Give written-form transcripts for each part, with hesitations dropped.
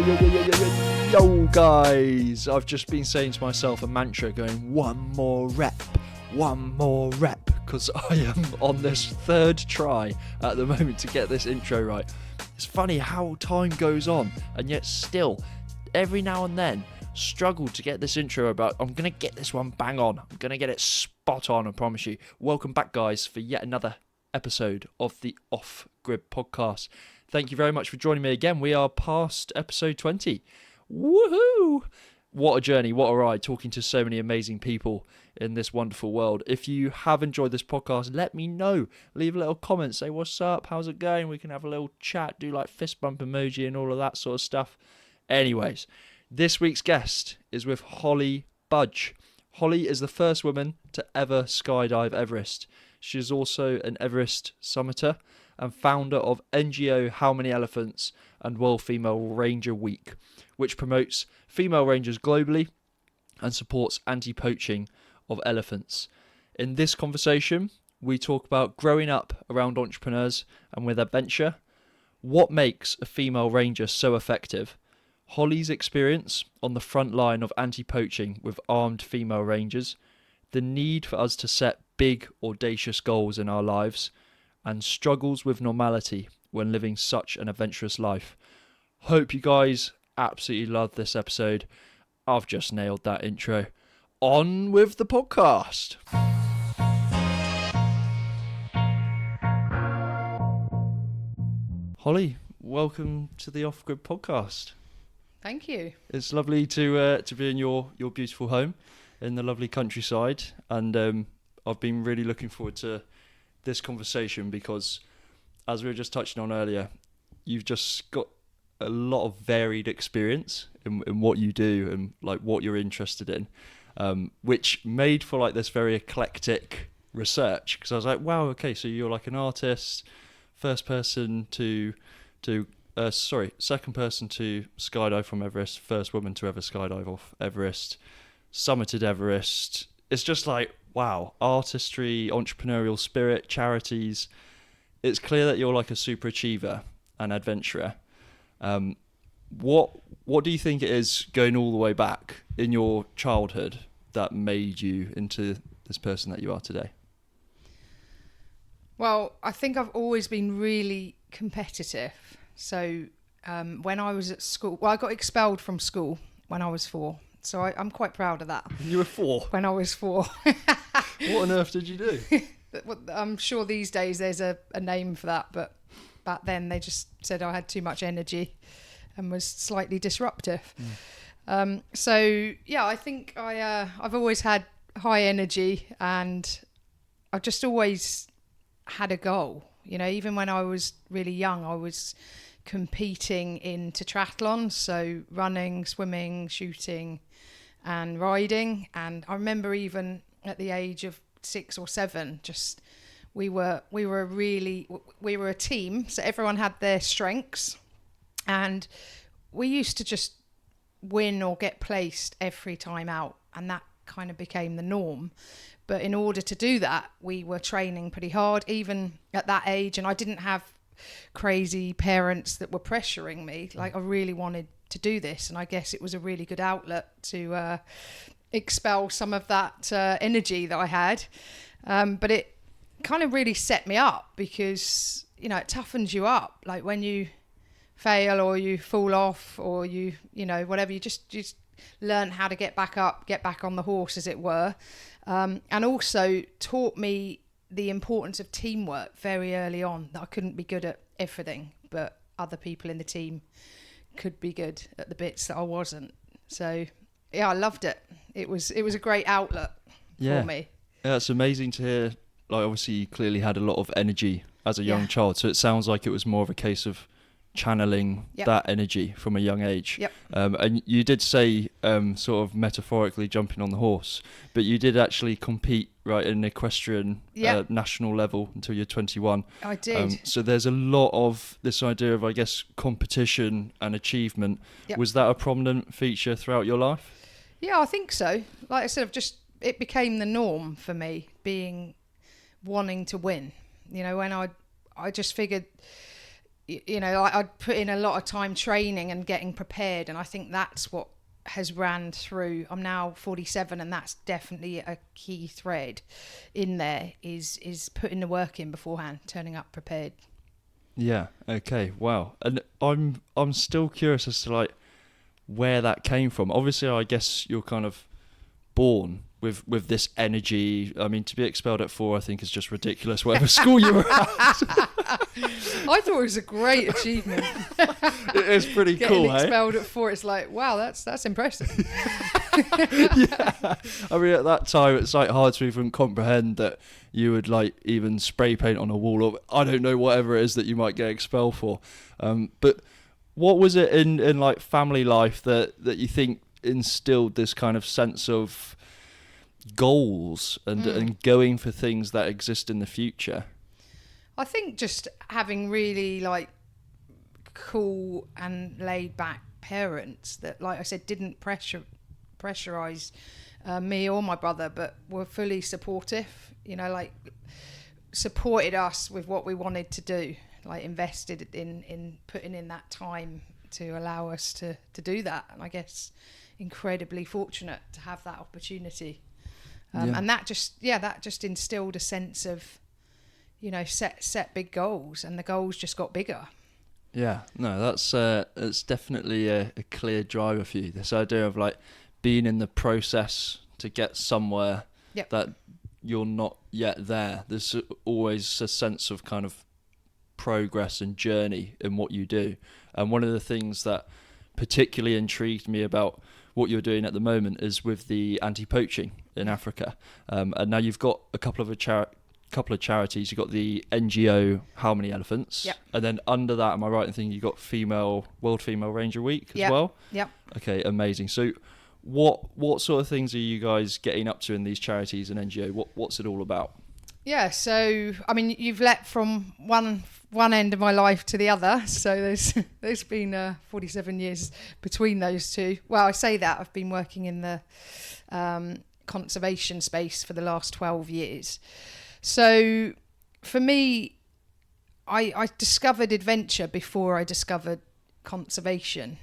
Yo guys, I've just been saying to myself a mantra going one more rep, because I am on this third try at the moment to get this intro right. It's funny how time goes on and yet still every now and then struggle to get this intro about. I'm going to get this one bang on. I'm going to get it spot on, I promise you. Welcome back guys for yet another episode of the Off Grid podcast. Thank you very much for joining me again. We are past episode 20. Woohoo! What a journey, what a ride, talking to so many amazing people in this wonderful world. If you have enjoyed this podcast, let me know. Leave a little comment, say what's up, how's it going? We can have a little chat, do like fist bump emoji and all of that sort of stuff. Anyways, this week's guest is with Holly Budge. Holly is the first woman to ever skydive Everest. She's also an Everest Summiter and founder of NGO How Many Elephants and World Female Ranger Week, which promotes female rangers globally and supports anti-poaching of elephants. In this conversation, we talk about growing up around entrepreneurs and with adventure, what makes a female ranger so effective, Holly's experience on the front line of anti-poaching with armed female rangers, the need for us to set big, audacious goals in our lives, and struggles with normality when living such an adventurous life. Hope you guys absolutely love this episode. I've just nailed that intro. On with the podcast. Holly, welcome to the Off Grid podcast. Thank you. It's lovely to be in your beautiful home in the lovely countryside, and I've been really looking forward to this conversation because, as we were just touching on earlier, you've just got a lot of varied experience in what you do and like what you're interested in, which made for like this very eclectic research. Because I was like, wow, okay, so you're like an artist, second person to skydive from Everest, first woman to ever skydive off Everest, summited Everest. It's just like, wow, artistry, entrepreneurial spirit, charities. It's clear that you're like a super achiever and adventurer. What do you think it is going all the way back in your childhood that made you into this person that you are today? Well, I think I've always been really competitive. So when I was at school, I got expelled from school when I was 4. So I'm quite proud of that. You were 4? When I was 4. What on earth did you do? I'm sure these days there's a name for that, but back then they just said I had too much energy and was slightly disruptive. So yeah, I think I've always had high energy and I've just always had a goal. You know, even when I was really young, I was competing in triathlons, so running, swimming, shooting and riding. And I remember even at the age of 6 or 7, just we were a team, so everyone had their strengths and we used to just win or get placed every time out, and that kind of became the norm. But in order to do that, we were training pretty hard even at that age, and I didn't have crazy parents that were pressuring me. Like, I really wanted to do this, and I guess it was a really good outlet to expel some of that energy that I had. But it kind of really set me up because, you know, it toughens you up. Like when you fail or you fall off or you know, whatever, you just learn how to get back up, get back on the horse, as it were. And also taught me the importance of teamwork very early on, that I couldn't be good at everything, but other people in the team could be good at the bits that I wasn't. So yeah, I loved it. It was a great outlet for me. Yeah, it's amazing to hear. Like, obviously you clearly had a lot of energy as a young child, so it sounds like it was more of a case of channeling that energy from a young age. And you did say sort of metaphorically jumping on the horse, but you did actually compete right in equestrian national level until you're 21. I did. So there's a lot of this idea of, I guess, competition and achievement. Was that a prominent feature throughout your life? Yeah, I think so. Like I said, it became the norm for me, wanting to win. You know, when I just figured I'd put in a lot of time training and getting prepared, and I think that's what has ran through. I'm now 47, and that's definitely a key thread in there is putting the work in beforehand, turning up prepared. Yeah. Okay. Wow. And I'm still curious as to like where that came from. Obviously, I guess you're kind of born with this energy. I mean, to be expelled at 4, I think is just ridiculous. Whatever school you were at. I thought it was a great achievement. It is pretty cool. Getting expelled at 4, it's like, wow, that's impressive. Yeah. I mean, at that time, it's like hard to even comprehend that you would like even spray paint on a wall, or I don't know, whatever it is that you might get expelled for. But what was it in like family life that you think instilled this kind of sense of goals and going for things that exist in the future? I think just having really like cool and laid back parents that, like I said, didn't pressurize me or my brother, but were fully supportive, like supported us with what we wanted to do, like invested in putting in that time to allow us to do that. And I guess incredibly fortunate to have that opportunity. And that just instilled a sense of, set big goals, and the goals just got bigger. Yeah, no, that's definitely a clear driver for you. This idea of like being in the process to get somewhere that you're not yet there. There's always a sense of kind of progress and journey in what you do. And one of the things that particularly intrigued me about what you're doing at the moment is with the anti-poaching in Africa. And now you've got a couple of charities. You've got the NGO How Many Elephants? Yep. And then under that, am I right in thinking you've got World Female Ranger Week as well? Yep. Okay, amazing. So what sort of things are you guys getting up to in these charities and NGO? What's it all about? Yeah, so I mean, you've leapt from one end of my life to the other. So there's been 47 years between those two. Well, I say that I've been working in the conservation space for the last 12 years. So for me, I discovered adventure before I discovered conservation.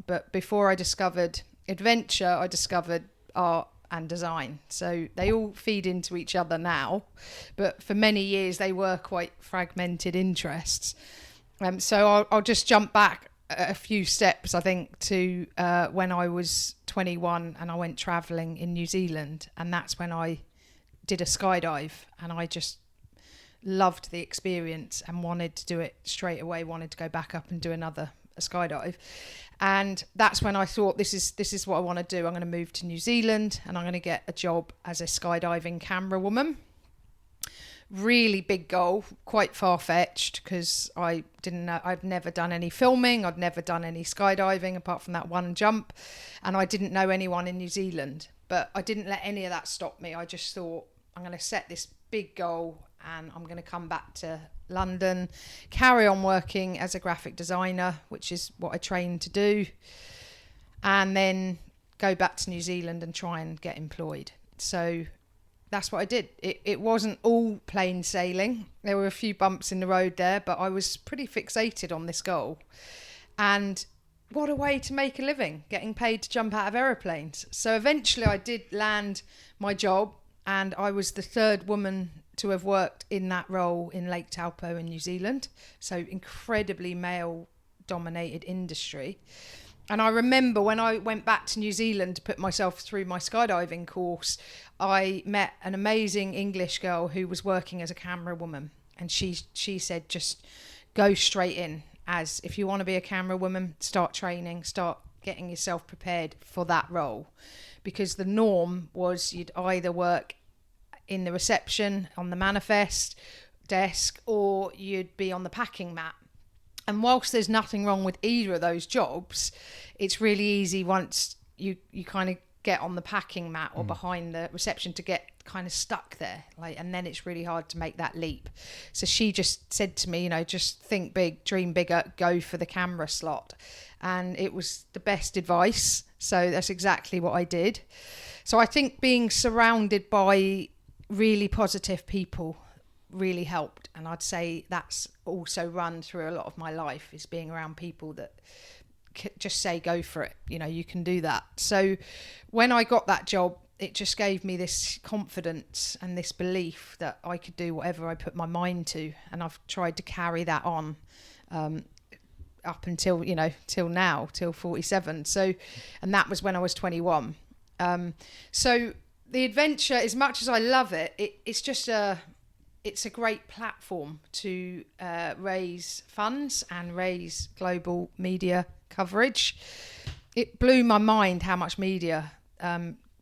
But before I discovered adventure, I discovered art and design. So they all feed into each other now. But for many years, they were quite fragmented interests. So I'll just jump back a few steps, I think, to when I was 21 and I went travelling in New Zealand. And that's when I did a skydive, and I just loved the experience and wanted to do it straight away, wanted to go back up and do a skydive. And that's when I thought, this is what I want to do. I'm going to move to New Zealand and I'm going to get a job as a skydiving camera woman. Really big goal, quite far-fetched, because I didn't know, I'd never done any filming, I'd never done any skydiving apart from that one jump, and I didn't know anyone in New Zealand. But I didn't let any of that stop me. I just thought, I'm going to set this big goal and I'm going to come back to London, carry on working as a graphic designer, which is what I trained to do, and then go back to New Zealand and try and get employed. So that's what I did. It wasn't all plain sailing. There were a few bumps in the road there, but I was pretty fixated on this goal. And what a way to make a living, getting paid to jump out of aeroplanes. So eventually I did land my job, and I was the third woman to have worked in that role in Lake Taupo in New Zealand. So incredibly male-dominated industry. And I remember when I went back to New Zealand to put myself through my skydiving course, I met an amazing English girl who was working as a camera woman. And she said, just go straight in. As if you want to be a camera woman, start training, start getting yourself prepared for that role. Because the norm was you'd either work in the reception on the manifest desk, or you'd be on the packing mat. And whilst there's nothing wrong with either of those jobs, it's really easy once you kind of get on the packing mat or behind the reception to get kind of stuck there, and then it's really hard to make that leap. So she just said to me, just think big, dream bigger, go for the camera slot. And it was the best advice. So that's exactly what I did. So I think being surrounded by really positive people really helped. And I'd say that's also run through a lot of my life, is being around people that just say, go for it, you know, you can do that. So when I got that job, it just gave me this confidence and this belief that I could do whatever I put my mind to. And I've tried to carry that on up until, you know, till now, till 47. So, and that was when I was 21. So the adventure, as much as I love it, it's a great platform to raise funds and raise global media coverage. It blew my mind how much media,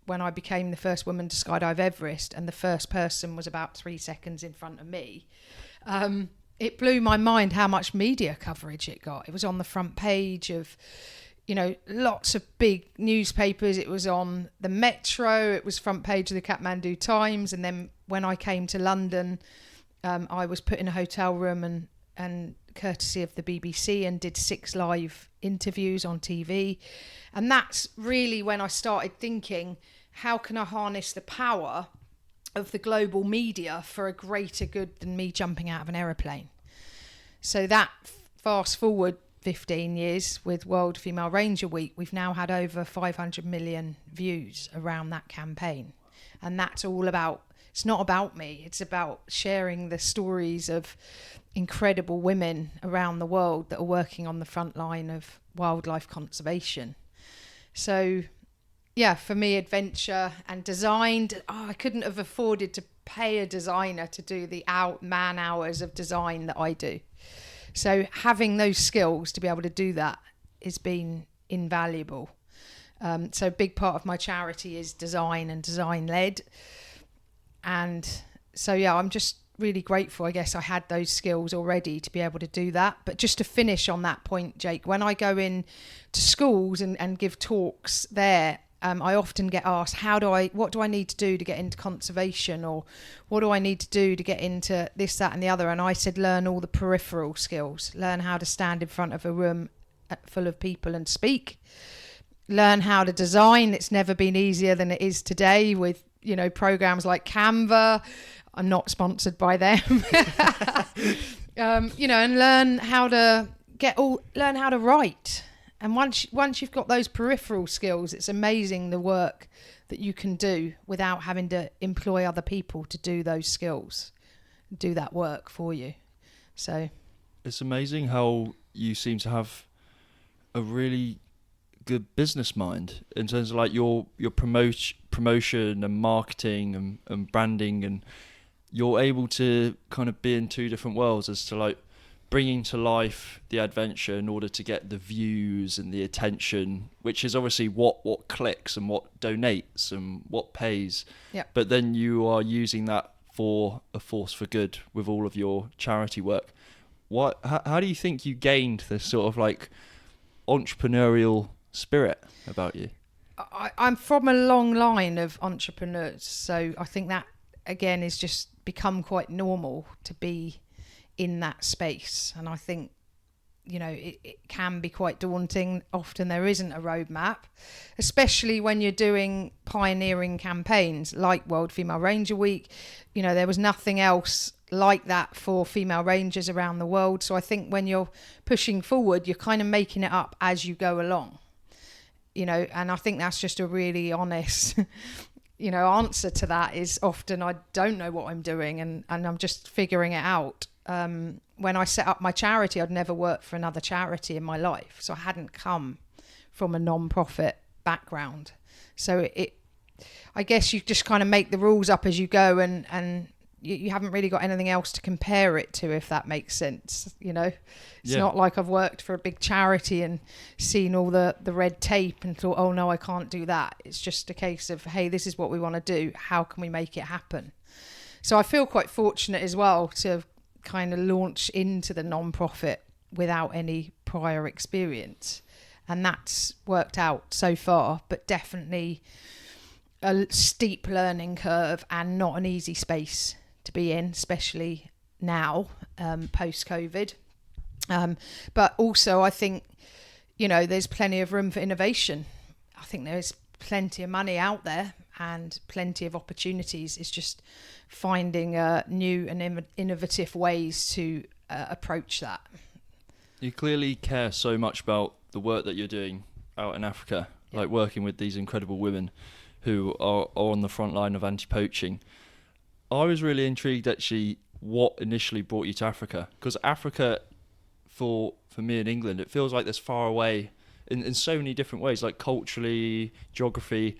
when I became the first woman to skydive Everest, and the first person was about 3 seconds in front of me. It blew my mind how much media coverage it got. It was on the front page of, you know, lots of big newspapers. It was on the Metro. It was front page of the Kathmandu Times. And then when I came to London, I was put in a hotel room and courtesy of the BBC, and did 6 live interviews on TV. And that's really when I started thinking, how can I harness the power of the global media for a greater good than me jumping out of an aeroplane? So that fast forward 15 years with World Female Ranger Week, we've now had over 500 million views around that campaign. And that's all about, it's not about me, it's about sharing the stories of incredible women around the world that are working on the front line of wildlife conservation. So yeah, for me, adventure and design, I couldn't have afforded to pay a designer to do the man hours of design that I do. So having those skills to be able to do that has been invaluable. So a big part of my charity is design and design led. And so, yeah, I'm just really grateful. I guess I had those skills already to be able to do that. But just to finish on that point, Jake, when I go in to schools and give talks there, I often get asked, what do I need to do to get into conservation, or what do I need to do to get into this, that and the other? And I said, learn all the peripheral skills, learn how to stand in front of a room full of people and speak, learn how to design. It's never been easier than it is today with, you know, programs like Canva. I'm not sponsored by them. You know, and learn how to write. And once you've got those peripheral skills, it's amazing the work that you can do without having to employ other people to do those skills, do that work for you. So it's amazing how you seem to have a really good business mind in terms of like your promotion and marketing and branding, and you're able to kind of be in 2 different worlds as to like bringing to life the adventure in order to get the views and the attention, which is obviously what clicks and what donates and what pays. Yeah. But then you are using that for a force for good with all of your charity work. How do you think you gained this sort of like entrepreneurial spirit about you? I'm from a long line of entrepreneurs, so I think that again is just become quite normal to be in that space. And I think, you know, it can be quite daunting. Often there isn't a roadmap, especially when you're doing pioneering campaigns like World Female Ranger Week. You know, there was nothing else like that for female rangers around the world. So I think when you're pushing forward, you're kind of making it up as you go along, you know, and I think that's just a really honest you know, answer to that is often I don't know what I'm doing and I'm just figuring it out. When I set up my charity, I'd never worked for another charity in my life. So I hadn't come from a non-profit background. So I guess you just kind of make the rules up as you go, and you haven't really got anything else to compare it to, if that makes sense. You know, it's not like I've worked for a big charity and seen all the red tape and thought, oh no, I can't do that. It's just a case of, hey, this is what we want to do. How can we make it happen? So I feel quite fortunate as well to kind of launch into the non-profit without any prior experience. And that's worked out so far, but definitely a steep learning curve and not an easy space to be in, especially now, post-COVID. But also I think, you know, there's plenty of room for innovation. I think there's plenty of money out there, and plenty of opportunities. It's just finding new and innovative ways to approach that. You clearly care so much about the work that you're doing out in Africa, like working with these incredible women who are on the front line of anti-poaching. I was really intrigued actually what initially brought you to Africa, because Africa, for me in England, it feels like this far away in so many different ways, like culturally, geography.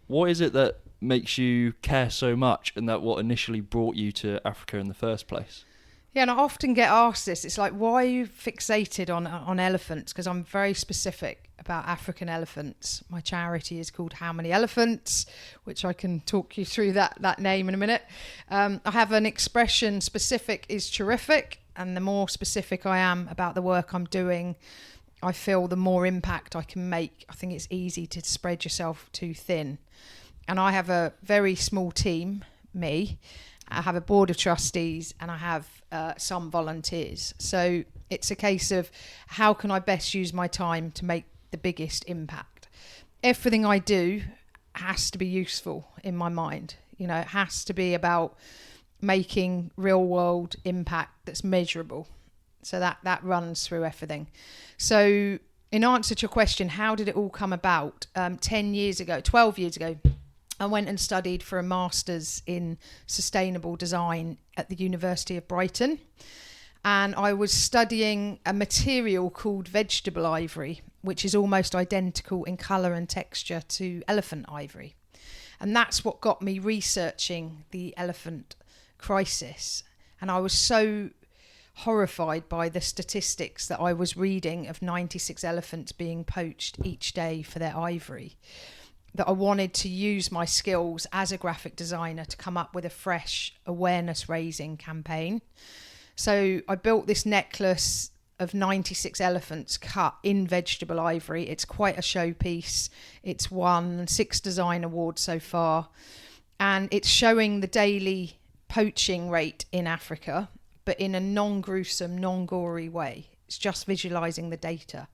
What is it that makes you care so much, and that what initially brought you to Africa in the first place? Yeah, and I often get asked this. It's like, why are you fixated on elephants? Because I'm very specific about African elephants. My charity is called How Many Elephants, which I can talk you through that name in a minute. I have an expression, specific is terrific, and the more specific I am about the work I'm doing, I feel the more impact I can make. I think it's easy to spread yourself too thin. And I have a very small team, me. I have a board of trustees, and I have some volunteers. So it's a case of how can I best use my time to make the biggest impact. Everything I do has to be useful in my mind. You know, it has to be about making real world impact that's measurable. So that runs through everything. So in answer to your question, how did it all come about? 12 years ago, I went and studied for a master's in sustainable design at the University of Brighton. And I was studying a material called vegetable ivory, which is almost identical in colour and texture to elephant ivory. And that's what got me researching the elephant crisis. And I was so horrified by the statistics that I was reading of 96 elephants being poached each day for their ivory, that I wanted to use my skills as a graphic designer to come up with a fresh awareness raising campaign. So I built this necklace of 96 elephants cut in vegetable ivory. It's quite a showpiece. It's won 6 design awards so far, and it's showing the daily poaching rate in Africa, but in a non-gruesome, non-gory way. It's just visualizing the data.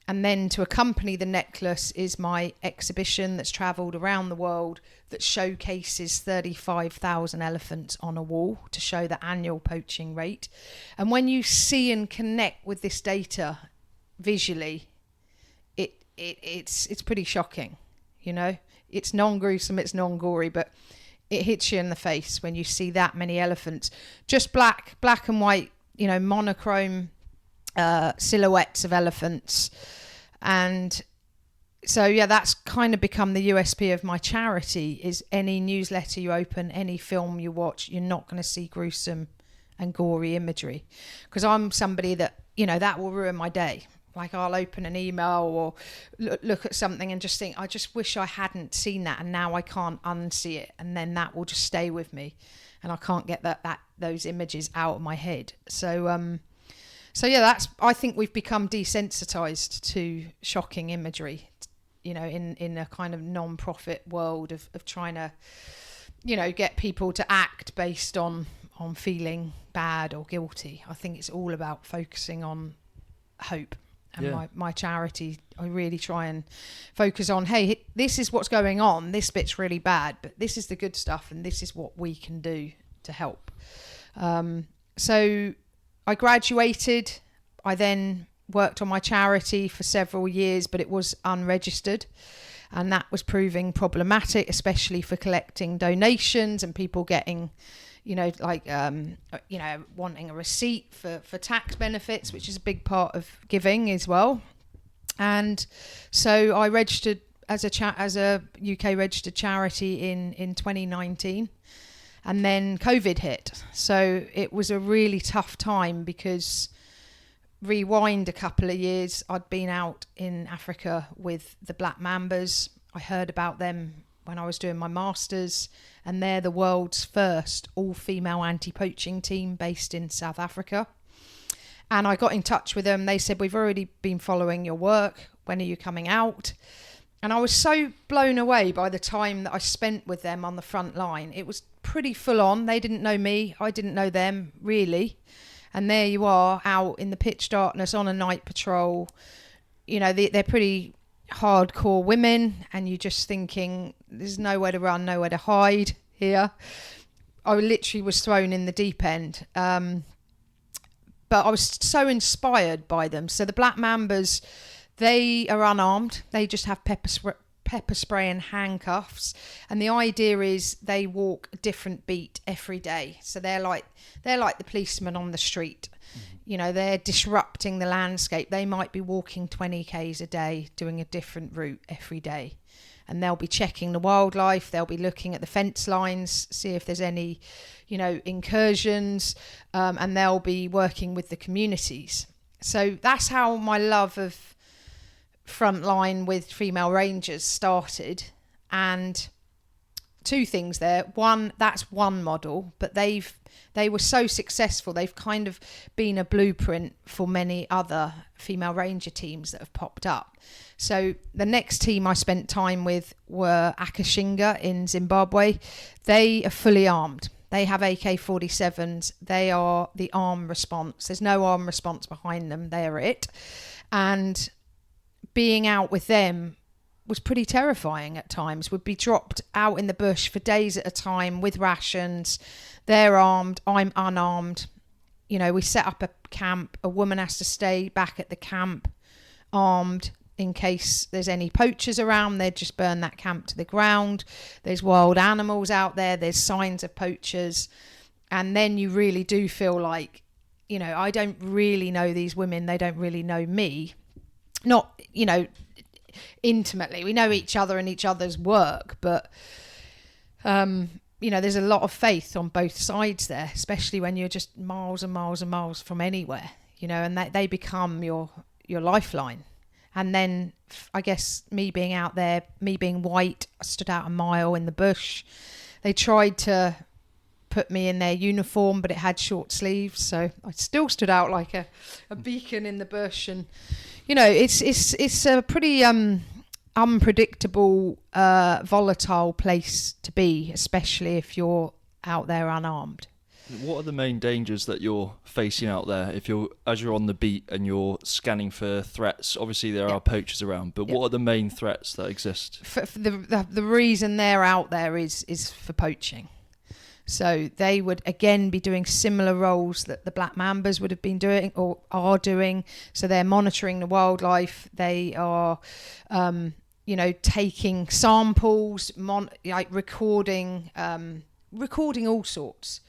And then to accompany the necklace is my exhibition that's travelled around the world that showcases 35,000 elephants on a wall to show the annual poaching rate. And when you see and connect with this data visually, it's pretty shocking. You know, it's non-gruesome, it's non-gory, but it hits you in the face when you see that many elephants. Just black and white, you know, monochrome silhouettes of elephants. And so yeah, that's kind of become the USP of my charity, is any newsletter you open, any film you watch, you're not going to see gruesome and gory imagery, because I'm somebody that, you know, that will ruin my day. Like I'll open an email or look at something and just think, I just wish I hadn't seen that, and now I can't unsee it, and then that will just stay with me and I can't get those images out of my head. So yeah, I think we've become desensitized to shocking imagery, you know, in a kind of non-profit world of trying to, you know, get people to act based on feeling bad or guilty. I think it's all about focusing on hope. And my charity, I really try and focus on, hey, this is what's going on. This bit's really bad, but this is the good stuff, and this is what we can do to help. So I graduated. I then worked on my charity for several years, but it was unregistered, and that was proving problematic, especially for collecting donations and people getting, you know, like, you know, wanting a receipt for tax benefits, which is a big part of giving as well. And so I registered as a UK registered charity in 2019. And then COVID hit. So it was a really tough time, because rewind a couple of years, I'd been out in Africa with the Black Mambas. I heard about them when I was doing my master's, and they're the world's first all-female anti-poaching team based in South Africa. And I got in touch with them. They said, we've already been following your work. When are you coming out? And I was so blown away by the time that I spent with them on the front line. It was pretty full on. They didn't know me. I didn't know them, really. And there you are, out in the pitch darkness on a night patrol. You know, they're pretty hardcore women, and you're just thinking there's nowhere to run, nowhere to hide here. I literally was thrown in the deep end. But I was so inspired by them. So the Black Mambas, they are unarmed. They just have pepper spray and handcuffs. And the idea is they walk a different beat every day. So they're like the policemen on the street. You know, they're disrupting the landscape. They might be walking 20 Ks a day, doing a different route every day. And they'll be checking the wildlife. They'll be looking at the fence lines, see if there's any, you know, incursions, and they'll be working with the communities. So that's how my love of frontline with female rangers started. And two things there. One, that's one model, but they were so successful. They've kind of been a blueprint for many other female ranger teams that have popped up. So the next team I spent time with were Akashinga in Zimbabwe. They are fully armed. They have AK-47s. They are the arm response. There's no arm response behind them. They are it. And being out with them was pretty terrifying at times. We'd be dropped out in the bush for days at a time with rations. They're armed. I'm unarmed. You know, we set up a camp. A woman has to stay back at the camp armed in case there's any poachers around. They'd just burn that camp to the ground. There's wild animals out there. There's signs of poachers. And then you really do feel like, you know, I don't really know these women. They don't really know me. Not, you know, intimately. We know each other and each other's work. But, you know, there's a lot of faith on both sides there, especially when you're just miles and miles and miles from anywhere, you know, and they become your lifeline. And then I guess me being out there, me being white, I stood out a mile in the bush. They tried to put me in their uniform, but it had short sleeves. So I still stood out like a beacon in the bush. And, you know, it's a pretty unpredictable, volatile place to be, especially if you're out there unarmed. What are the main dangers that you're facing out there as you're on the beat and you're scanning for threats? Obviously there are poachers around, but what are the main threats that exist? For the reason they're out there is for poaching. So they would again be doing similar roles that the Black Mambas would have been doing or are doing. So they're monitoring the wildlife. They are, you know, taking samples, like recording all sorts.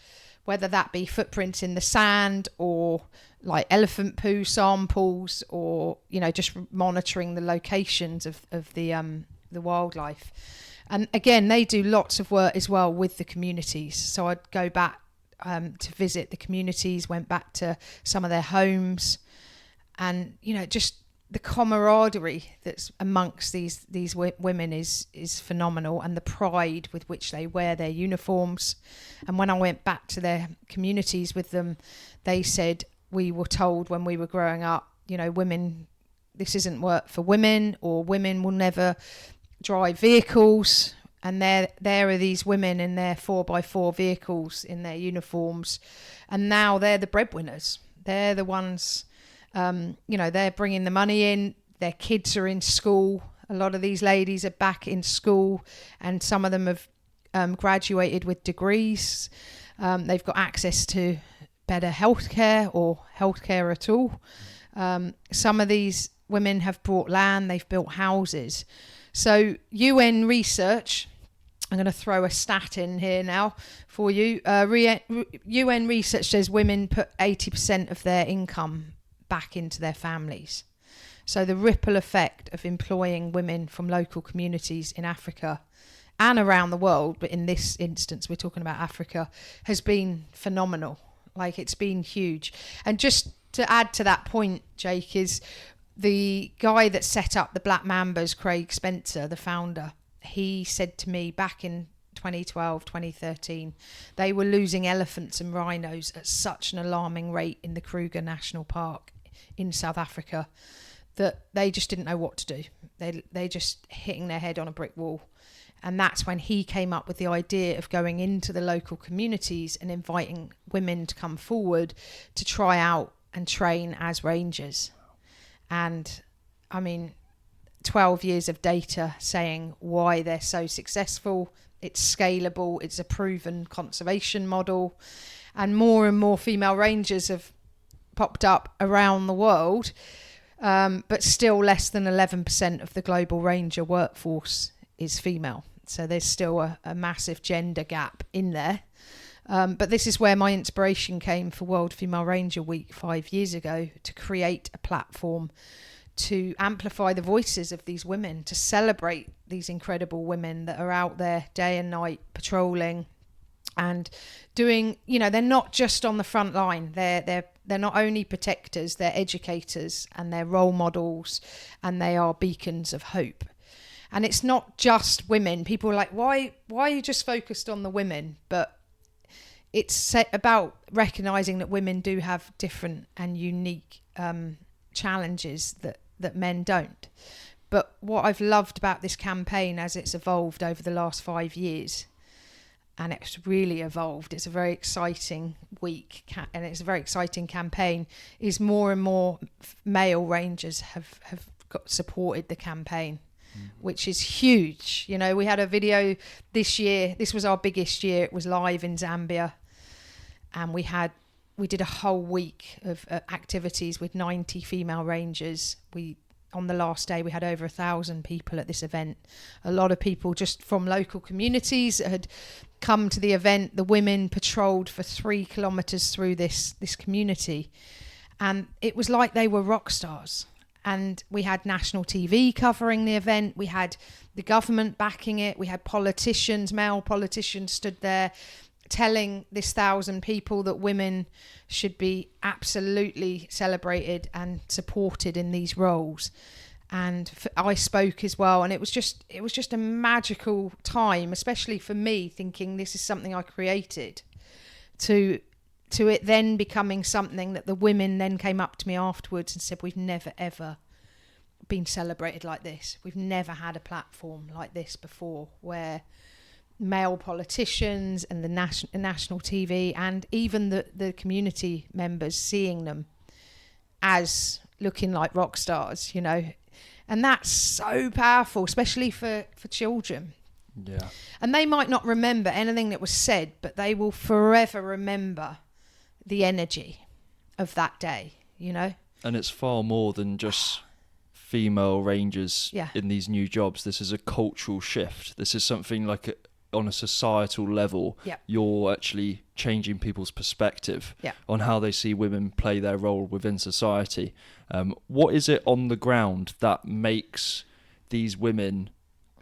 Whether that be footprints in the sand or like elephant poo samples, or, you know, just monitoring the locations of the wildlife. And again, they do lots of work as well with the communities. So I'd go back to visit the communities, went back to some of their homes, and, you know, just the camaraderie that's amongst these women is phenomenal, and the pride with which they wear their uniforms. And when I went back to their communities with them, they said, we were told when we were growing up, you know, women, this isn't work for women, or women will never drive vehicles. And there are these women in their 4x4 vehicles in their uniforms, and now they're the breadwinners. They're the ones, you know, they're bringing the money in. Their kids are in school. A lot of these ladies are back in school, and some of them have graduated with degrees. They've got access to better healthcare or healthcare at all. Some of these women have bought land. They've built houses. So UN research, I'm going to throw a stat in here now for you. UN research says women put 80% of their income back into their families. So the ripple effect of employing women from local communities in Africa and around the world, but in this instance we're talking about Africa, has been phenomenal. Like, it's been huge. And just to add to that point, Jake, is the guy that set up the Black Mambas, Craig Spencer, the founder, he said to me back in 2012, 2013, they were losing elephants and rhinos at such an alarming rate in the Kruger National Park in South Africa that they just didn't know what to do. They just hitting their head on a brick wall. And that's when he came up with the idea of going into the local communities and inviting women to come forward to try out and train as rangers. And I mean, 12 years of data saying why they're so successful. It's scalable. It's a proven conservation model. And more female rangers have popped up around the world. But still less than 11% of the global ranger workforce is female. So there's still a massive gender gap in there. But this is where my inspiration came for World Female Ranger Week 5 years ago, to create a platform to amplify the voices of these women, to celebrate these incredible women that are out there day and night patrolling and doing, they're not just on the front line. They're not only protectors, they're educators and they're role models, and they are beacons of hope. And it's not just women. People are like, why are you just focused on the women? But it's about recognizing that women do have different and unique challenges that men don't. But what I've loved about this campaign as it's evolved over the last 5 years, and it's really evolved, it's a very exciting week and it's a very exciting campaign, is more and more male rangers have got supported the campaign, which is huge. We had a video this year. This was our biggest year. It was live in Zambia, and we did a whole week of activities with 90 female rangers. On the last day, we had over 1,000 people at this event. A lot of people just from local communities that had come to the event. The women patrolled for 3 kilometres through this community, and it was like they were rock stars. And we had national TV covering the event. We had the government backing it. We had politicians, male politicians stood there telling this 1,000 people that women should be absolutely celebrated and supported in these roles. And I spoke as well, and it was just a magical time, especially for me, thinking this is something I created, to it then becoming something that the women then came up to me afterwards and said, we've never ever been celebrated like this. We've never had a platform like this before, where male politicians and the national TV and even the community members seeing them as looking like rock stars, and that's so powerful, especially for children. Yeah. And they might not remember anything that was said, but they will forever remember the energy of that day, And it's far more than just female rangers in these new jobs. This is a cultural shift. This is something like on a societal level, you're actually changing people's perspective on how they see women play their role within society. What is it on the ground that makes these women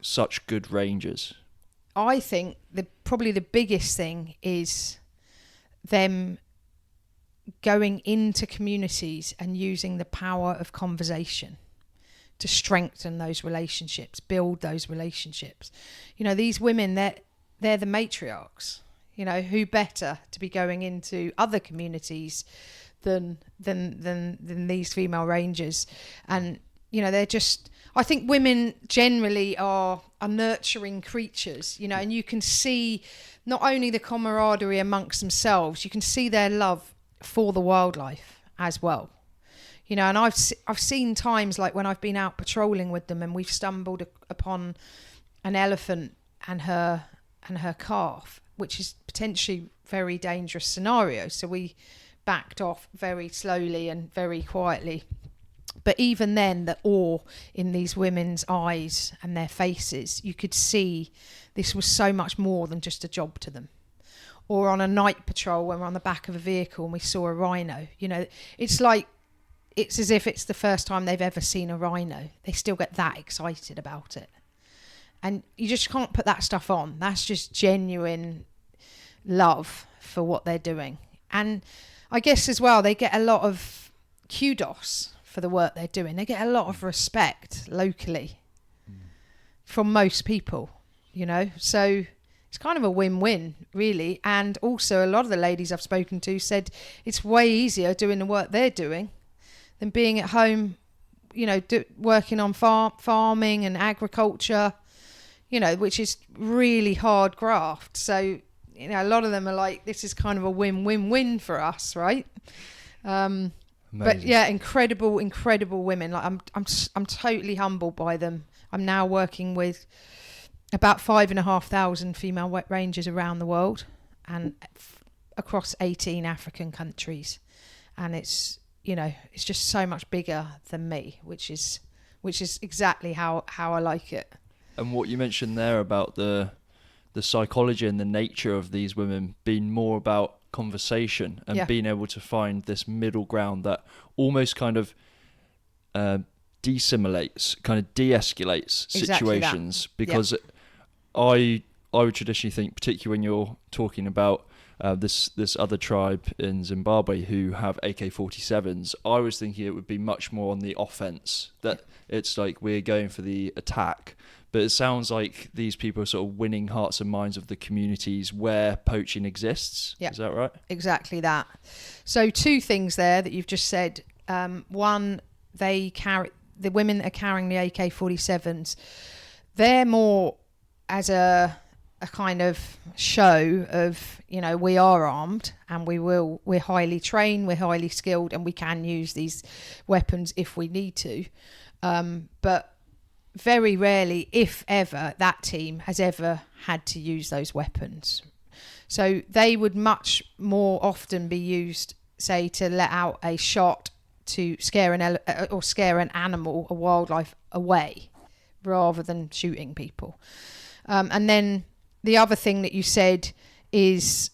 such good rangers? I think probably the biggest thing is them going into communities and using the power of conversation to strengthen those relationships, build those relationships. These women, they're the matriarchs. Who better to be going into other communities than these female rangers? And they're just, I think women generally are nurturing creatures, and you can see not only the camaraderie amongst themselves, you can see their love for the wildlife as well. And I've seen times like when I've been out patrolling with them and we've stumbled upon an elephant and her calf, which is potentially very dangerous scenario. So we backed off very slowly and very quietly. But even then, the awe in these women's eyes and their faces, you could see this was so much more than just a job to them. Or on a night patrol when we're on the back of a vehicle and we saw a rhino, it's as if it's the first time they've ever seen a rhino. They still get that excited about it. And you just can't put that stuff on. That's just genuine love for what they're doing. And I guess as well, they get a lot of kudos for the work they're doing. They get a lot of respect locally from most people, So it's kind of a win-win, really. And also a lot of the ladies I've spoken to said it's way easier doing the work they're doing than being at home, working on farming and agriculture, which is really hard graft. So, a lot of them are like, this is kind of a win-win-win for us, right? But yeah, incredible women. Like I'm totally humbled by them. I'm now working with about 5,500 female rangers around the world, and across 18 African countries, and it's just so much bigger than me, which is exactly how I like it. And what you mentioned there about the psychology and the nature of these women being more about conversation and being able to find this middle ground that almost kind of de-escalates situations. Because I would traditionally think, particularly when you're talking about this other tribe in Zimbabwe who have AK-47s, I was thinking it would be much more on the offense, that it's like we're going for the attack. But it sounds like these people are sort of winning hearts and minds of the communities where poaching exists. Is that right? Exactly that. So 2 things there that you've just said. One, the women that are carrying the AK-47s, they're more as a kind of show of, we are armed and we're highly trained, we're highly skilled, and we can use these weapons if we need to. But very rarely, if ever, that team has ever had to use those weapons. So they would much more often be used, say, to let out a shot to scare an animal, a wildlife, away, rather than shooting people. And then the other thing that you said is,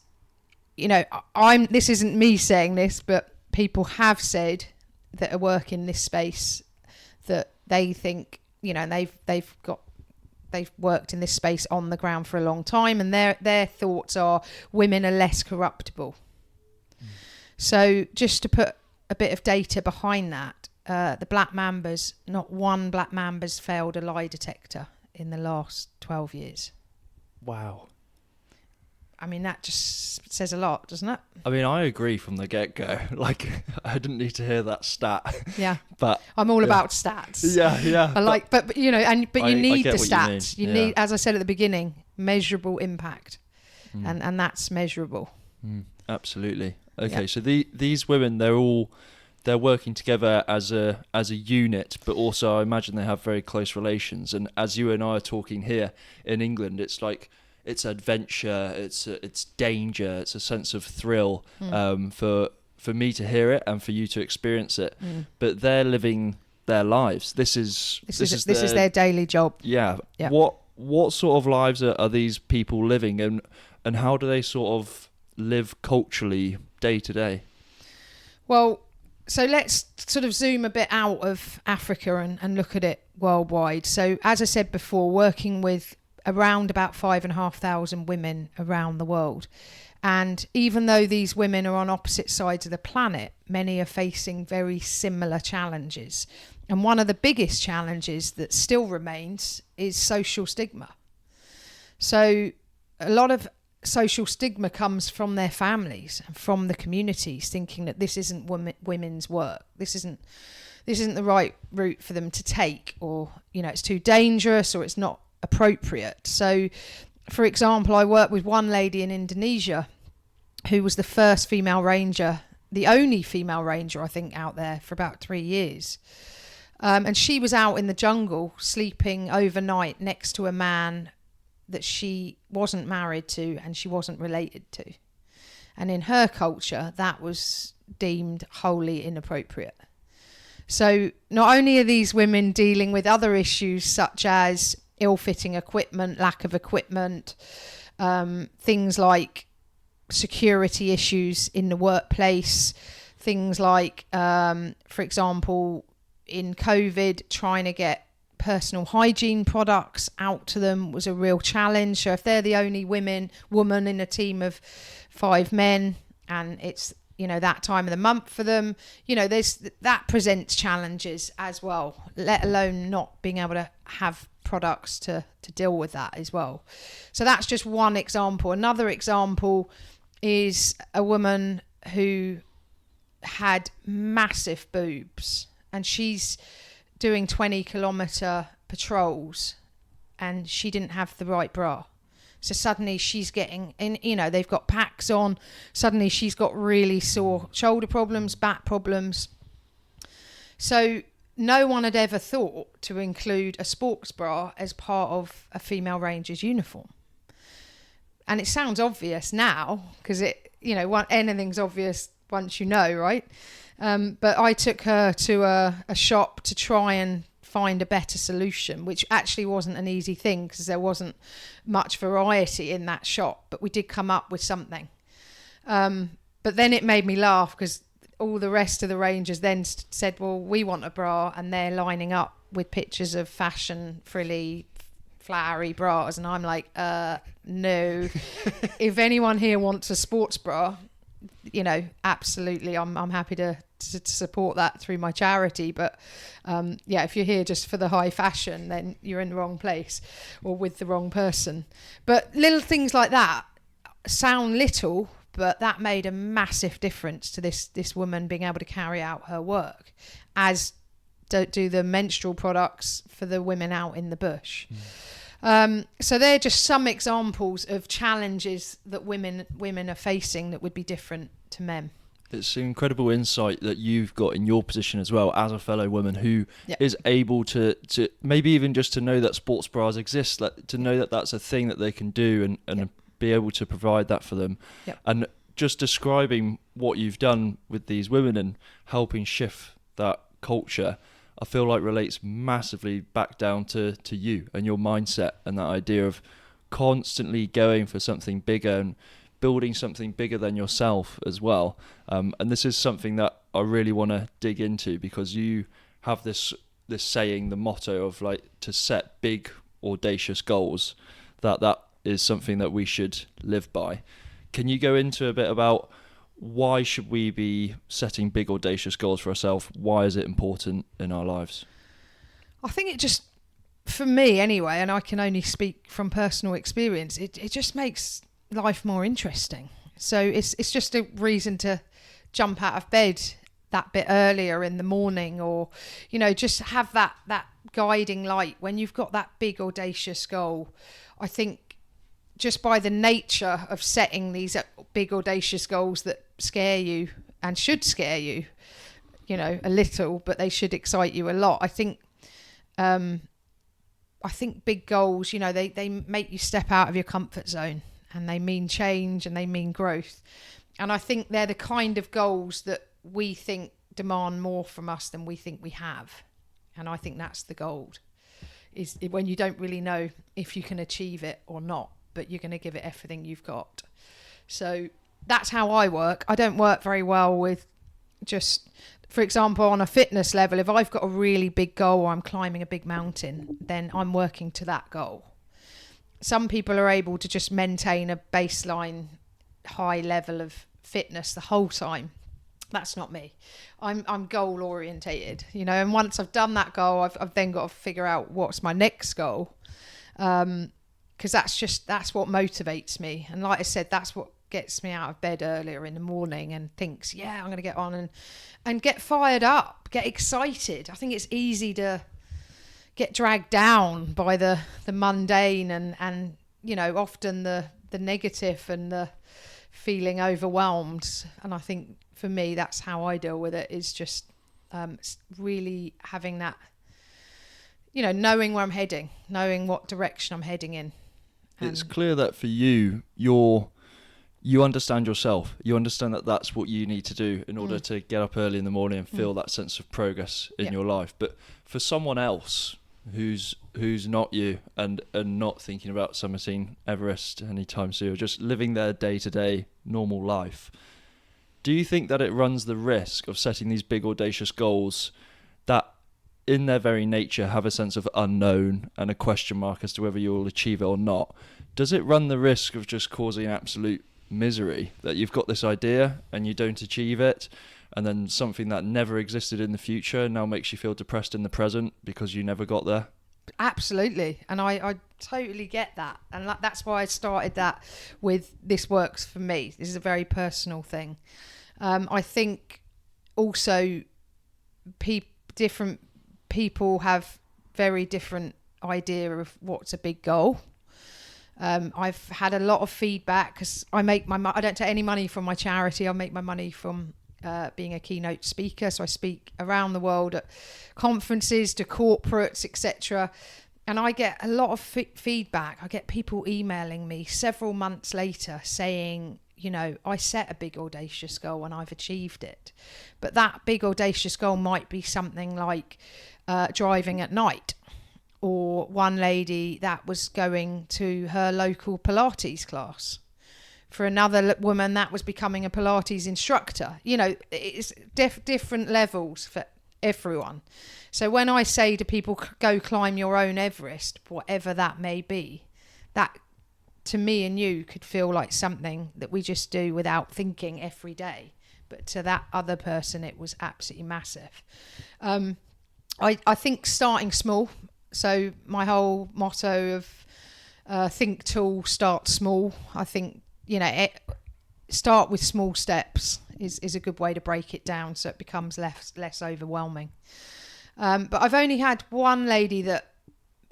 this isn't me saying this, but people have said that are working in this space that they think, they've worked in this space on the ground for a long time, and their thoughts are women are less corruptible. So just to put a bit of data behind that, the Black Mambas, not one Black Mamba's failed a lie detector in the last 12 years. Wow. I mean, that just says a lot, doesn't it? I mean, I agree from the get-go. Like, I didn't need to hear that stat. Yeah. But I'm all about stats. Yeah. I like, but you need the stats. You need, as I said at the beginning, measurable impact, and that's measurable. Absolutely. Okay, so these women, they're working together as a unit, but also I imagine they have very close relations. And as you and I are talking here in England, it's like, it's adventure, it's danger, it's a sense of thrill for me to hear it and for you to experience it. But they're living their lives. This is their daily job. Yeah. What sort of lives are these people living, and how do they sort of live culturally day to day? Well, so let's sort of zoom a bit out of Africa and look at it worldwide. So as I said before, working with around about 5,500 women around the world. And even though these women are on opposite sides of the planet, many are facing very similar challenges. And one of the biggest challenges that still remains is social stigma. So a lot of social stigma comes from their families and from the communities, thinking that this isn't women's work. This isn't the right route for them to take, or, it's too dangerous, or it's not appropriate. So, for example, I worked with one lady in Indonesia who was the first female ranger, the only female ranger, I think, out there for about 3 years. And she was out in the jungle sleeping overnight next to a man that she wasn't married to and she wasn't related to. And in her culture, that was deemed wholly inappropriate. So not only are these women dealing with other issues such as ill-fitting equipment, lack of equipment, things like security issues in the workplace, things like, for example, in COVID, trying to get personal hygiene products out to them was a real challenge. So if they're the only woman in a team of 5 men, and it's that time of the month for them, that presents challenges as well, let alone not being able to have products to deal with that as well. So that's just one example. Another example is a woman who had massive boobs, and she's doing 20-kilometer patrols, and she didn't have the right bra. So suddenly she's getting in, they've got packs on. Suddenly she's got really sore shoulder problems, back problems. So no one had ever thought to include a sports bra as part of a female ranger's uniform. And it sounds obvious now, because anything's obvious once you know, right? But I took her to a shop to try and find a better solution, which actually wasn't an easy thing because there wasn't much variety in that shop, but we did come up with something. But then it made me laugh because all the rest of the rangers then said, well, we want a bra, and they're lining up with pictures of fashion, frilly, flowery bras, and I'm like, no. If anyone here wants a sports bra, absolutely, I'm happy to support that through my charity. But if you're here just for the high fashion, then you're in the wrong place or with the wrong person. But little things like that sound little, but that made a massive difference to this woman being able to carry out her work, as do the menstrual products for the women out in the bush. So they're just some examples of challenges that women are facing that would be different to men. It's incredible insight that you've got in your position as well as a fellow woman who is able to maybe even just to know that sports bras exist, to know that that's a thing that they can do and be able to provide that for them. And just describing what you've done with these women and helping shift that culture, I feel like relates massively back down to you and your mindset and that idea of constantly going for something bigger and building something bigger than yourself as well. And this is something that I really want to dig into, because you have this saying, the motto of like to set big, audacious goals, that is something that we should live by. Can you go into a bit about why should we be setting big, audacious goals for ourselves? Why is it important in our lives? I think it just, for me anyway, and I can only speak from personal experience, it just makes life more interesting. So it's just a reason to jump out of bed that bit earlier in the morning, or just have that guiding light when you've got that big, audacious goal. I think just by the nature of setting these big, audacious goals that scare you and should scare you, a little, but they should excite you a lot. I think big goals, they make you step out of your comfort zone, and they mean change and they mean growth. And I think they're the kind of goals that we think demand more from us than we think we have. And I think that's the gold, is when you don't really know if you can achieve it or not, but you're going to give it everything you've got. So that's how I work. I don't work very well with just, for example, on a fitness level, if I've got a really big goal or I'm climbing a big mountain, then I'm working to that goal. Some people are able to just maintain a baseline high level of fitness the whole time. That's not me. I'm goal orientated, and once I've done that goal, I've then got to figure out what's my next goal. Because that's what motivates me. And like I said, that's what gets me out of bed earlier in the morning and thinks, I'm going to get on and get fired up, get excited. I think it's easy to get dragged down by the mundane and often the negative and the feeling overwhelmed. And I think for me, that's how I deal with it, is just really having that, knowing where I'm heading, knowing what direction I'm heading in. It's clear that for you, you understand yourself. You understand that that's what you need to do in order to get up early in the morning and feel that sense of progress in your life. But for someone else who's not you and not thinking about summiting Everest anytime soon, or just living their day-to-day normal life, do you think that it runs the risk of setting these big, audacious goals that in their very nature have a sense of unknown and a question mark as to whether you'll achieve it or not? Does it run the risk of just causing absolute misery, that you've got this idea and you don't achieve it, and then something that never existed in the future now makes you feel depressed in the present because you never got there? Absolutely. And I totally get that. And that's why I started that with This Works For Me. This is a very personal thing. I think also different people have very different idea of what's a big goal. I've had a lot of feedback because I don't take any money from my charity. I make my money from being a keynote speaker. So I speak around the world at conferences, to corporates, etc. And I get a lot of feedback. I get people emailing me several months later saying, you know, I set a big audacious goal and I've achieved it. But that big audacious goal might be something like driving at night. Or one lady that was going to her local Pilates class. For another woman, that was becoming a Pilates instructor. You know, it's different levels for everyone. So when I say to people, go climb your own Everest, whatever that may be, that to me and you could feel like something that we just do without thinking every day. But to that other person, it was absolutely massive. I think starting small. So my whole motto of think tall, start small. I think, you know, start with small steps is a good way to break it down so it becomes less overwhelming. But I've only had one lady that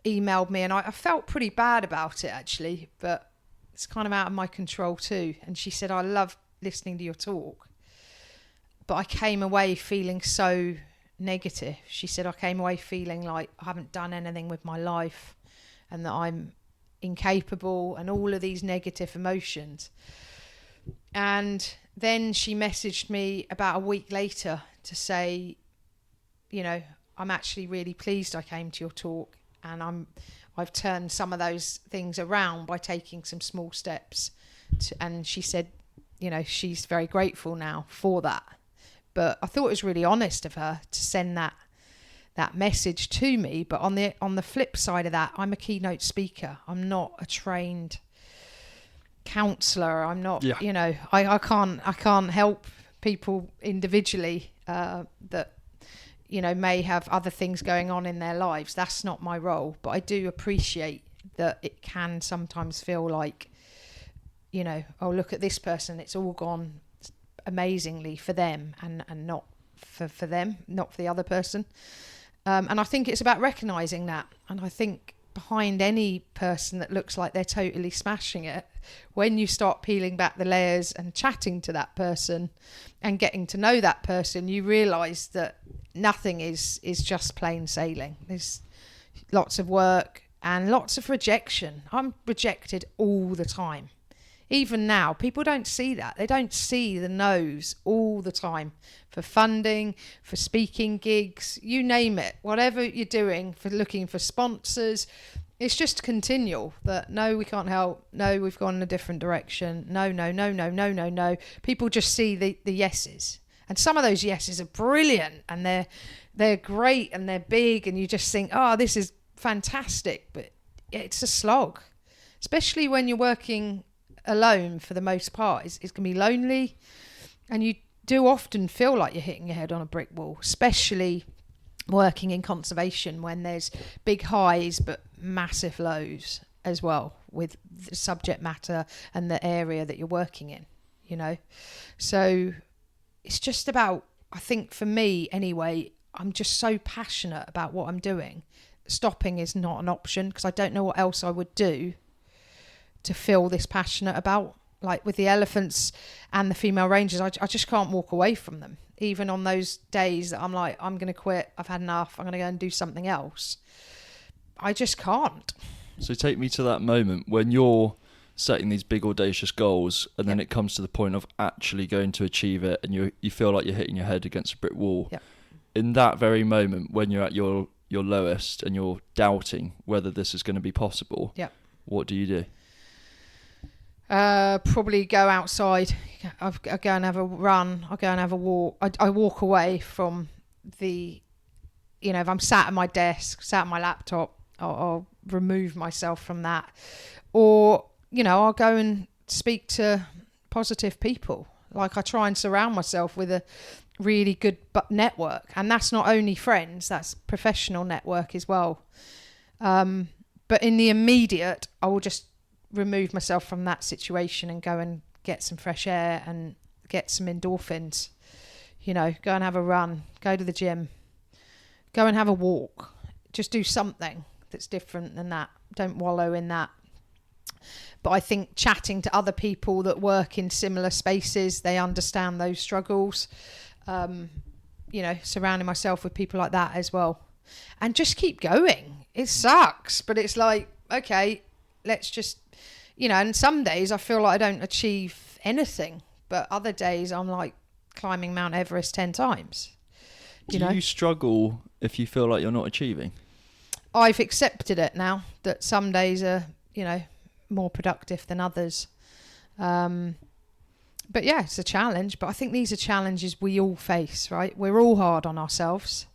emailed me, and I felt pretty bad about it actually, but it's kind of out of my control too. And she said, I love listening to your talk, but I came away feeling so negative. She said, I came away feeling like I haven't done anything with my life and that I'm incapable and all of these negative emotions. And then she messaged me about a week later to say, you know, I'm actually really pleased I came to your talk, and I've turned some of those things around by taking some small steps and she said, you know, she's very grateful now for that. But I thought it was really honest of her to send that message to me. But on the flip side of that, I'm a keynote speaker. I'm not a trained counsellor. I'm not, you know, I can't help people individually that, you know, may have other things going on in their lives. That's not my role. But I do appreciate that it can sometimes feel like, you know, oh, look at this person. It's all gone amazingly for them and not for them, not for the other person. And I think it's about recognising that. And I think behind any person that looks like they're totally smashing it, when you start peeling back the layers and chatting to that person and getting to know that person, you realise that nothing is just plain sailing. There's lots of work and lots of rejection. I'm rejected all the time. Even now, people don't see that. They don't see the no's all the time for funding, for speaking gigs, you name it. Whatever you're doing, for looking for sponsors, it's just continual. That no, we can't help. No, we've gone in a different direction. No. People just see the yeses. And some of those yeses are brilliant and they're great and they're big and you just think, oh, this is fantastic. But it's a slog, especially when you're working alone for the most part. It's going to be lonely, and you do often feel like you're hitting your head on a brick wall, especially working in conservation when there's big highs but massive lows as well with the subject matter and the area that you're working in, you know. So it's just about, I think for me anyway, I'm just so passionate about what I'm doing. Stopping is not an option because I don't know what else I would do to feel this passionate about. Like with the elephants and the female rangers, I just can't walk away from them. Even on those days that I'm like, I'm going to quit, I've had enough, I'm going to go and do something else. I just can't. So take me to that moment when you're setting these big audacious goals and then it comes to the point of actually going to achieve it and you feel like you're hitting your head against a brick wall. Yep. In that very moment when you're at your lowest and you're doubting whether this is going to be possible, what do you do? Probably go outside. I go and have a run. I go and have a walk. I walk away from the, you know, if I'm sat at my desk, sat at my laptop, I'll remove myself from that. Or, you know, I'll go and speak to positive people. Like I try and surround myself with a really good network. And that's not only friends, that's professional network as well. But in the immediate, I will just remove myself from that situation and go and get some fresh air and get some endorphins. You know, go and have a run, go to the gym, go and have a walk. Just do something that's different than that. Don't wallow in that. But I think chatting to other people that work in similar spaces, they understand those struggles. Surrounding myself with people like that as well. And just keep going. It sucks, but it's like, okay, let's just, and some days I feel like I don't achieve anything, but other days I'm like climbing Mount Everest 10 times. Do you struggle if you feel like you're not achieving? I've accepted it now, that some days are, more productive than others. But yeah, it's a challenge. But I think these are challenges we all face, right? We're all hard on ourselves.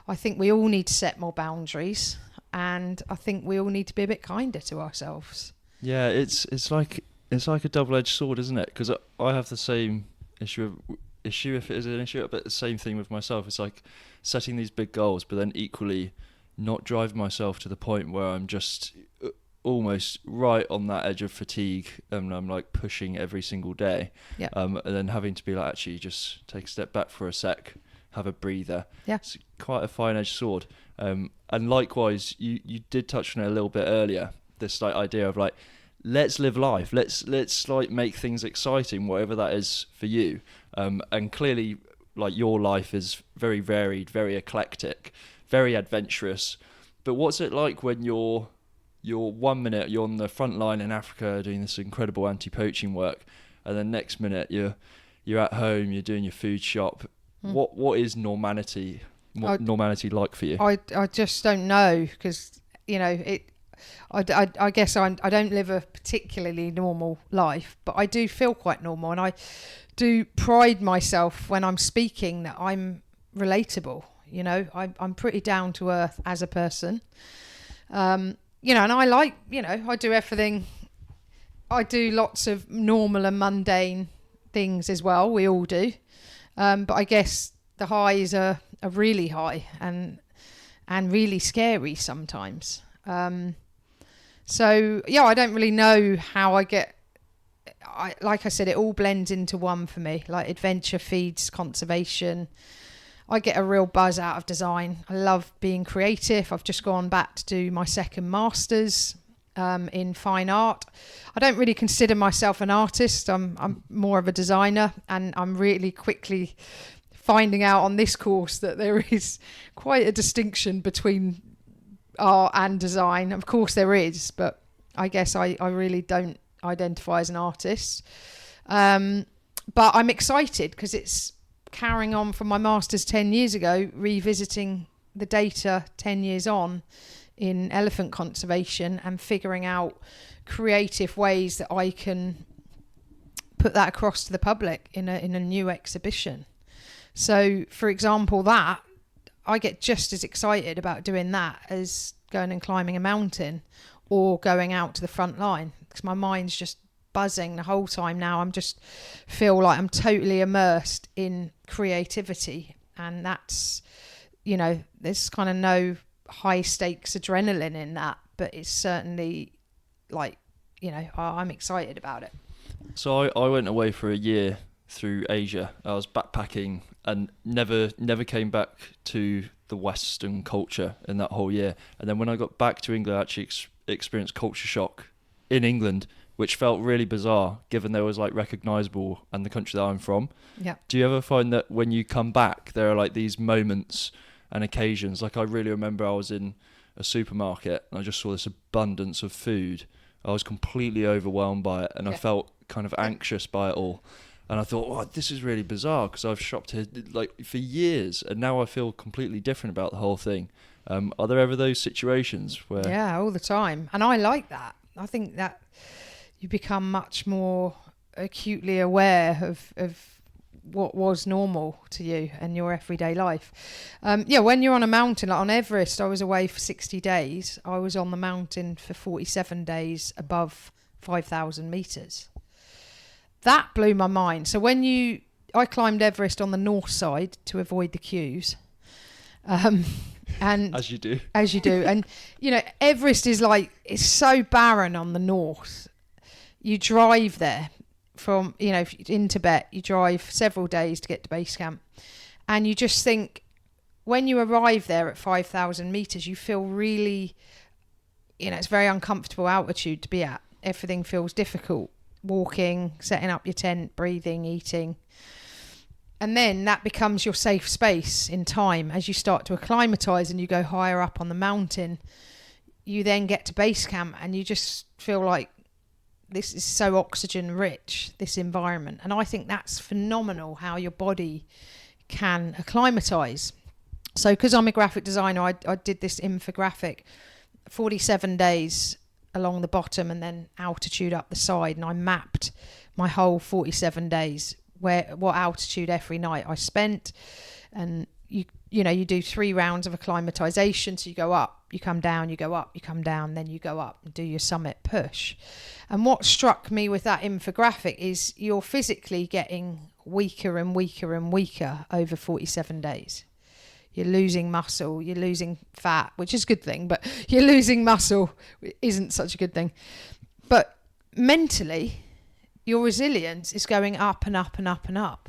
I think we all need to set more boundaries. And I think we all need to be a bit kinder to ourselves. Yeah, it's like a double-edged sword, isn't it? Because I have the same issue if it is an issue, but the same thing with myself. It's like setting these big goals, but then equally not driving myself to the point where I'm just almost right on that edge of fatigue, and I'm like pushing every single day. Yeah. And then having to be like, actually just take a step back for a sec, have a breather. Yeah. It's quite a fine-edged sword. And likewise, you did touch on it a little bit earlier, this like idea of like, let's live life, let's like make things exciting, whatever that is for you. And clearly, like, your life is very varied, very eclectic, very adventurous. But what's it like when you're 1 minute you're on the front line in Africa doing this incredible anti-poaching work, and then next minute you're at home, you're doing your food shop. What is normality? Normality like for you? I just don't know, because I guess I don't live a particularly normal life, but I do feel quite normal, and I do pride myself when I'm speaking that I'm relatable. I'm pretty down to earth as a person. And I like, I do everything. I do lots of normal and mundane things as well. We all do. But I guess the highs are really high and really scary sometimes. So yeah, I don't really know how like I said, it all blends into one for me. Like, adventure feeds conservation. I get a real buzz out of design. I love being creative. I've just gone back to do my second master's in fine art. I don't really consider myself an artist. I'm more of a designer, and I'm really quickly finding out on this course that there is quite a distinction between art and design. Of course there is, but I guess I really don't identify as an artist. But I'm excited because it's carrying on from my master's 10 years ago, revisiting the data 10 years on in elephant conservation and figuring out creative ways that I can put that across to the public in a new exhibition. So, for example, that I get just as excited about doing that as going and climbing a mountain or going out to the front line, because my mind's just buzzing the whole time now. I'm just feel like I'm totally immersed in creativity, and that's, there's kind of no high stakes adrenaline in that, but it's certainly like, I'm excited about it. So I went away for a year through Asia. I was backpacking and never came back to the Western culture in that whole year. And then when I got back to England, I actually experienced culture shock in England, which felt really bizarre given there was like recognisable and the country that I'm from. Yeah. Do you ever find that when you come back, there are like these moments and occasions? Like, I really remember I was in a supermarket and I just saw this abundance of food. I was completely overwhelmed by it, and I felt kind of anxious by it all. And I thought, oh, this is really bizarre, because I've shopped here like for years, and now I feel completely different about the whole thing. Are there ever those situations where... Yeah, all the time. And I like that. I think that you become much more acutely aware of what was normal to you and your everyday life. When you're on a mountain, like on Everest, I was away for 60 days. I was on the mountain for 47 days above 5,000 meters. That blew my mind. So I climbed Everest on the north side to avoid the queues. And As you do. And, Everest is like, it's so barren on the north. You drive there from, in Tibet, you drive several days to get to base camp. And you just think, when you arrive there at 5,000 meters, you feel really, it's very uncomfortable altitude to be at. everything feels difficult. Walking, setting up your tent, breathing, eating. And then that becomes your safe space in time. As you start to acclimatise and you go higher up on the mountain, you then get to base camp and you just feel like this is so oxygen rich, this environment. And I think that's phenomenal how your body can acclimatise. So because I'm a graphic designer, I did this infographic, 47 days along the bottom and then altitude up the side, and I mapped my whole 47 days what altitude every night I spent. And you do 3 rounds of acclimatization. So you go up, you come down, you go up, you come down, then you go up and do your summit push. And what struck me with that infographic is you're physically getting weaker and weaker and weaker over 47 days. You're losing muscle, you're losing fat, which is a good thing, but you're losing muscle isn't such a good thing. But mentally, your resilience is going up and up and up and up.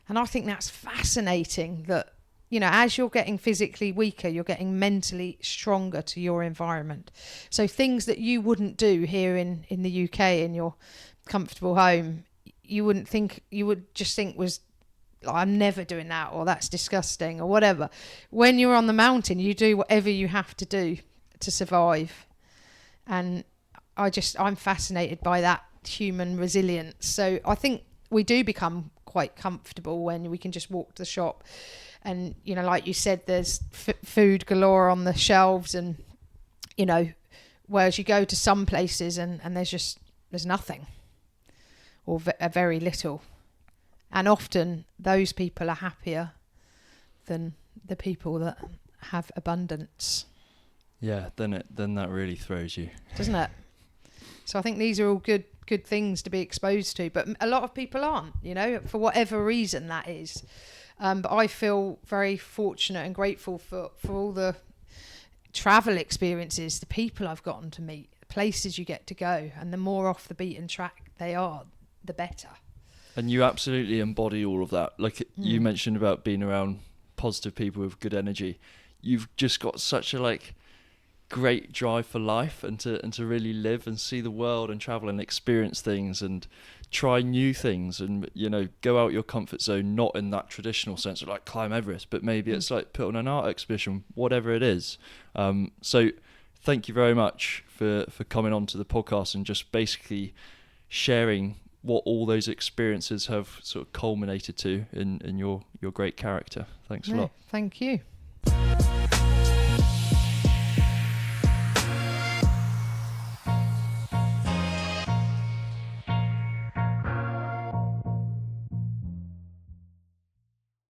And I think that's fascinating that, as you're getting physically weaker, you're getting mentally stronger to your environment. So things that you wouldn't do here in the UK in your comfortable home, you would just think was, I'm never doing that, or that's disgusting, or whatever. When you're on the mountain, you do whatever you have to do to survive. And I'm fascinated by that human resilience. So I think we do become quite comfortable when we can just walk to the shop. And, like you said, there's food galore on the shelves, and, whereas you go to some places and there's nothing, or very little. And often those people are happier than the people that have abundance. Yeah, then that really throws you, doesn't it? So I think these are all good things to be exposed to, but a lot of people aren't, for whatever reason that is. But I feel very fortunate and grateful for all the travel experiences, the people I've gotten to meet, the places you get to go, and the more off the beaten track they are, the better. And you absolutely embody all of that. Like you mentioned about being around positive people with good energy. You've just got such a great drive for life, and to really live and see the world and travel and experience things and try new things, and go out your comfort zone, not in that traditional sense of climb Everest, but maybe it's put on an art exhibition, whatever it is. So thank you very much for coming on to the podcast and just basically sharing what all those experiences have sort of culminated to in your great character. Thanks a lot. Thank you.